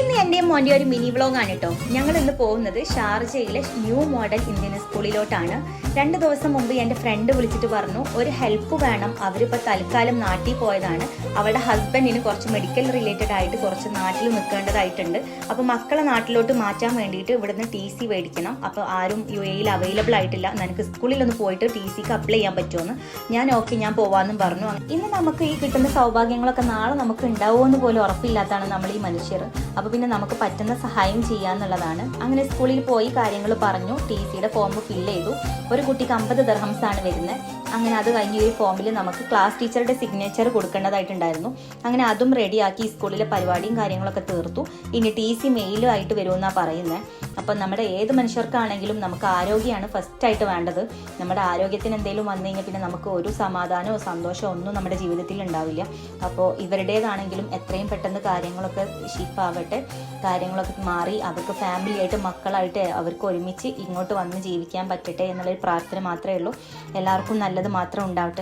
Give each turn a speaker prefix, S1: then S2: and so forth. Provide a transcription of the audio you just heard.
S1: ഇന്ന് എന്റെയും മോന്റെ ഒരു മിനി വ്ളോഗാണ് കേട്ടോ. ഞങ്ങൾ ഇന്ന് പോകുന്നത് ഷാർജയിലെ ന്യൂ മോഡൽ ഇന്ത്യൻ സ്കൂളിലോട്ടാണ്. 2 ദിവസം മുമ്പ് എൻ്റെ ഫ്രണ്ട് വിളിച്ചിട്ട് പറഞ്ഞു ഒരു ഹെൽപ്പ് വേണം, അവരിപ്പോൾ തൽക്കാലം നാട്ടിൽ പോയതാണ്. അവളുടെ ഹസ്ബൻഡിന് കുറച്ച് മെഡിക്കൽ റിലേറ്റഡ് ആയിട്ട് കുറച്ച് നാട്ടിൽ നിൽക്കേണ്ടതായിട്ടുണ്ട്. അപ്പോൾ മക്കളെ നാട്ടിലോട്ട് മാറ്റാൻ വേണ്ടിയിട്ട് ഇവിടുന്ന് TC മേടിക്കണം. അപ്പോൾ ആരും UAE അവൈലബിൾ ആയിട്ടില്ല, നിനക്ക് സ്കൂളിലൊന്ന് പോയിട്ട് TCക്ക് അപ്ലൈ ചെയ്യാൻ പറ്റുമെന്ന്. ഞാൻ പോവാമെന്നും പറഞ്ഞു. ഇന്ന് നമുക്ക് ഈ കിട്ടുന്ന സൗഭാഗ്യങ്ങളൊക്കെ നാളെ നമുക്ക് ഉണ്ടാവുമെന്ന് പോലും ഉറപ്പില്ലാത്തതാണ് നമ്മൾ ഈ മനുഷ്യർ. അപ്പോൾ പിന്നെ നമുക്ക് പറ്റുന്ന സഹായം ചെയ്യാന്നുള്ളതാണ്. അങ്ങനെ സ്കൂളിൽ പോയി കാര്യങ്ങൾ പറഞ്ഞു, TCയുടെ ഫോം ഫില്ല് ചെയ്തു. ഒരു കുട്ടിക്ക് 50 ദിർഹംസാണ് വരുന്നത്. അങ്ങനെ അത് കഴിഞ്ഞ് ഈ ഫോമിൽ നമുക്ക് ക്ലാസ് ടീച്ചറുടെ സിഗ്നേച്ചർ കൊടുക്കേണ്ടതായിട്ടുണ്ടായിരുന്നു. അങ്ങനെ അതും റെഡിയാക്കി സ്കൂളിലെ പരിപാടിയും കാര്യങ്ങളൊക്കെ തീർത്തു. ഇനി TC മെയിലുമായിട്ട് വരുമെന്നാണ് പറയുന്നത്. അപ്പം നമ്മുടെ ഏത് മനുഷ്യർക്കാണെങ്കിലും നമുക്ക് ആരോഗ്യമാണ് ഫസ്റ്റായിട്ട് വേണ്ടത്. നമ്മുടെ ആരോഗ്യത്തിന് എന്തെങ്കിലും വന്നു കഴിഞ്ഞാൽ പിന്നെ നമുക്ക് ഒരു സമാധാനമോ സന്തോഷമോ ഒന്നും നമ്മുടെ ജീവിതത്തിൽ ഉണ്ടാവില്ല. അപ്പോൾ ഇവരുടേതാണെങ്കിലും എത്രയും പെട്ടെന്ന് കാര്യങ്ങളൊക്കെ ഷിപ്പാവട്ടെ, കാര്യങ്ങളൊക്കെ മാറി അവർക്ക് ഫാമിലിയായിട്ട് മക്കളായിട്ട് അവർക്ക് ഒരുമിച്ച് ഇങ്ങോട്ട് വന്ന് ജീവിക്കാൻ പറ്റട്ടെ എന്നുള്ളൊരു പ്രാർത്ഥന മാത്രമേ ഉള്ളൂ. എല്ലാവർക്കും നല്ലത് മാത്രം ഉണ്ടാവട്ടെ.